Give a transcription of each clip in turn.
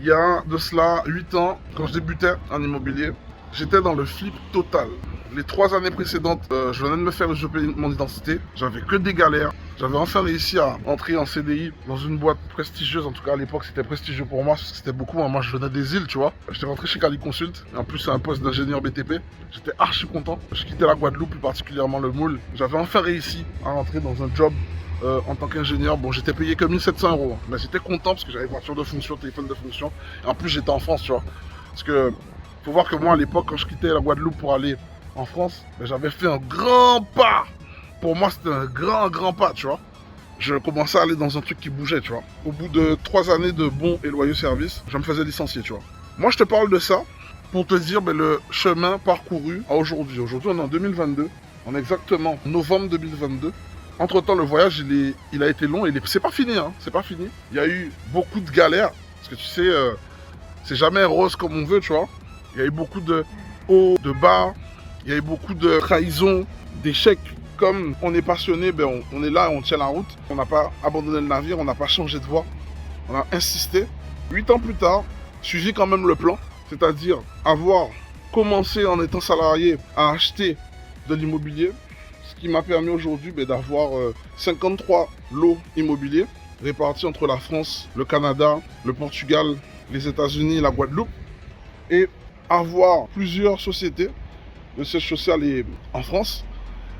Il y a de cela 8 ans, quand je débutais en immobilier, j'étais dans le flip total. Les 3 années précédentes, je venais de me faire usurper mon identité. J'avais que des galères. J'avais enfin réussi à entrer en CDI dans une boîte prestigieuse. En tout cas, à l'époque, c'était prestigieux pour moi parce que c'était beaucoup. Moi, je venais des îles, tu vois. J'étais rentré chez Cali Consult. Et en plus, c'est un poste d'ingénieur BTP. J'étais archi content. Je quittais la Guadeloupe, plus particulièrement le Moule. J'avais enfin réussi à rentrer dans un job en tant qu'ingénieur. Bon, j'étais payé que 1700 €. Mais j'étais content parce que j'avais voiture de fonction, téléphone de fonction. Et en plus, j'étais en France, tu vois. Parce que, faut voir que moi, à l'époque, quand je quittais la Guadeloupe pour aller en France, j'avais fait un grand pas. Pour moi, c'était un grand pas, tu vois. Je commençais à aller dans un truc qui bougeait, tu vois. Au bout de 3 années de bons et loyaux services, je me faisais licencier, tu vois. Moi, je te parle de ça pour te dire le chemin parcouru à aujourd'hui. Aujourd'hui, on est en 2022. On est exactement novembre 2022. Entre-temps, le voyage, il a été long et c'est pas fini, hein. C'est pas fini. Il y a eu beaucoup de galères. Parce que tu sais, c'est jamais rose comme on veut, tu vois. Il y a eu beaucoup de hauts, de bas. Il y a eu beaucoup de trahisons, d'échecs. Comme on est passionné, on est là, on tient la route. On n'a pas abandonné le navire, on n'a pas changé de voie. On a insisté. 8 ans plus tard, suivi quand même le plan. C'est-à-dire avoir commencé en étant salarié à acheter de l'immobilier. Ce qui m'a permis aujourd'hui d'avoir 53 lots immobiliers répartis entre la France, le Canada, le Portugal, les États-Unis et la Guadeloupe. Et avoir plusieurs sociétés de siège social en France,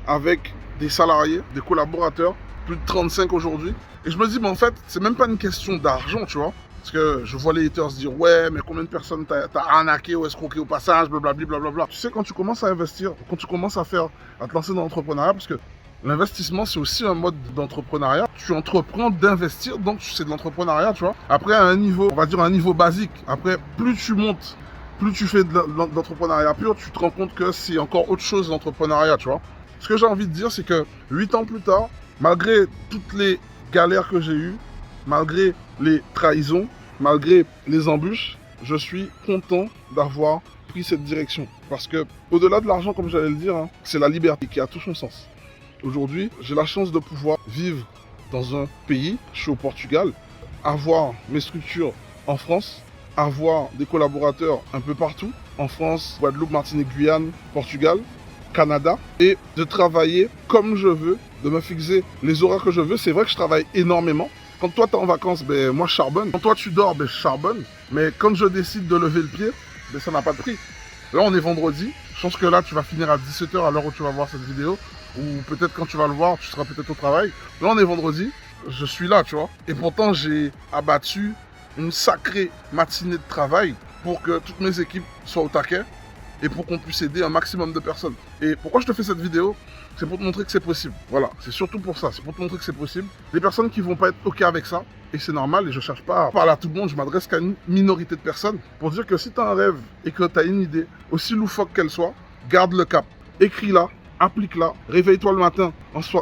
avec des salariés, des collaborateurs, plus de 35 aujourd'hui. Et je me dis, mais en fait, c'est même pas une question d'argent, tu vois. Parce que je vois les haters se dire, ouais, mais combien de personnes t'as arnaqué ou escroqué au passage, blablabla. Tu sais, quand tu commences à investir, quand tu commences à te lancer dans l'entrepreneuriat, parce que l'investissement, c'est aussi un mode d'entrepreneuriat. Tu entreprends d'investir, donc c'est de l'entrepreneuriat, tu vois. Après, à un niveau, on va dire un niveau basique. Après, plus tu montes, plus tu fais de l'entrepreneuriat pur, tu te rends compte que c'est encore autre chose l'entrepreneuriat, tu vois. Ce que j'ai envie de dire, c'est que 8 ans plus tard, malgré toutes les galères que j'ai eues, malgré les trahisons, malgré les embûches, je suis content d'avoir pris cette direction. Parce que, au-delà de l'argent, comme j'allais le dire, hein, c'est la liberté qui a tout son sens. Aujourd'hui, j'ai la chance de pouvoir vivre dans un pays, je suis au Portugal, avoir mes structures en France, avoir des collaborateurs un peu partout, en France, Guadeloupe, Martinique, Guyane, Portugal, Canada, et de travailler comme je veux, de me fixer les horaires que je veux. C'est vrai que je travaille énormément. Quand toi tu es en vacances, moi je charbonne. Quand toi tu dors, je charbonne. Mais quand je décide de lever le pied, ça n'a pas de prix. Là on est vendredi. Je pense que là tu vas finir à 17 h à l'heure où tu vas voir cette vidéo. Ou peut-être quand tu vas le voir, tu seras peut-être au travail. Là on est vendredi. Je suis là, tu vois. Et pourtant j'ai abattu une sacrée matinée de travail pour que toutes mes équipes soient au taquet et pour qu'on puisse aider un maximum de personnes. Et pourquoi je te fais cette vidéo? C'est pour te montrer que c'est possible. Voilà, c'est surtout pour ça, c'est pour te montrer que c'est possible. Les personnes qui vont pas être OK avec ça, et c'est normal, et je cherche pas à parler à tout le monde, je m'adresse qu'à une minorité de personnes, pour dire que si tu as un rêve et que tu as une idée, aussi loufoque qu'elle soit, garde le cap, écris-la, applique-la, réveille-toi le matin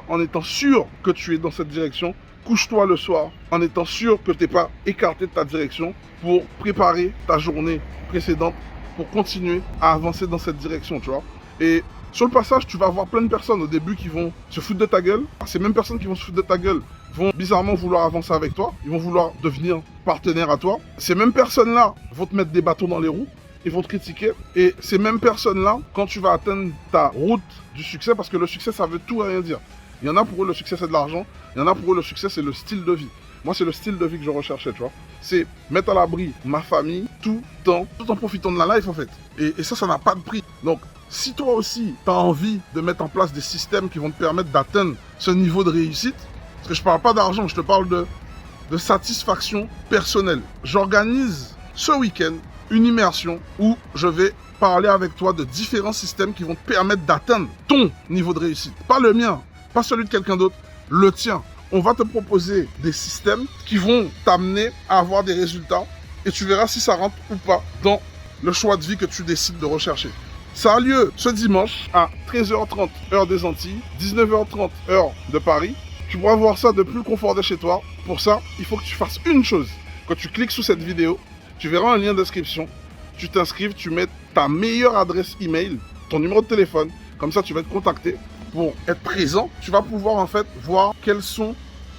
en étant sûr que tu es dans cette direction, couche-toi le soir en étant sûr que tu n'es pas écarté de ta direction pour préparer ta journée précédente, pour continuer à avancer dans cette direction, tu vois. Et sur le passage, tu vas avoir plein de personnes au début qui vont se foutre de ta gueule. Ces mêmes personnes qui vont se foutre de ta gueule vont bizarrement vouloir avancer avec toi. Ils vont vouloir devenir partenaire à toi. Ces mêmes personnes-là vont te mettre des bâtons dans les roues. Ils vont te critiquer. Et ces mêmes personnes-là, quand tu vas atteindre ta route du succès, parce que le succès, ça veut tout et rien dire. Il y en a pour eux, le succès, c'est de l'argent. Il y en a pour eux, le succès, c'est le style de vie. Moi, c'est le style de vie que je recherchais, tu vois. C'est mettre à l'abri ma famille tout en profitant de la life, en fait. Et ça n'a pas de prix. Donc, si toi aussi, tu as envie de mettre en place des systèmes qui vont te permettre d'atteindre ce niveau de réussite, parce que je ne parle pas d'argent, je te parle de satisfaction personnelle. J'organise ce week-end une immersion où je vais parler avec toi de différents systèmes qui vont te permettre d'atteindre ton niveau de réussite. Pas le mien, pas celui de quelqu'un d'autre, le tien. On va te proposer des systèmes qui vont t'amener à avoir des résultats et tu verras si ça rentre ou pas dans le choix de vie que tu décides de rechercher. Ça a lieu ce dimanche à 13h30 heure des Antilles, 19h30 heure de Paris. Tu pourras voir ça depuis le confort de chez toi. Pour ça, il faut que tu fasses une chose. Quand tu cliques sous cette vidéo, tu verras un lien d'inscription. Tu t'inscrives, tu mets ta meilleure adresse email, ton numéro de téléphone. Comme ça, tu vas être contacté pour être présent. Tu vas pouvoir en fait voir quelles sont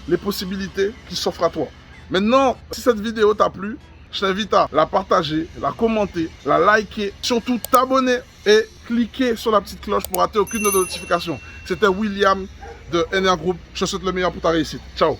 les possibilités qui s'offrent à toi. Maintenant, si cette vidéo t'a plu, je t'invite à la partager, la commenter, la liker, surtout t'abonner et cliquer sur la petite cloche pour rater aucune de nos notifications. C'était William de NR Group. Je te souhaite le meilleur pour ta réussite. Ciao.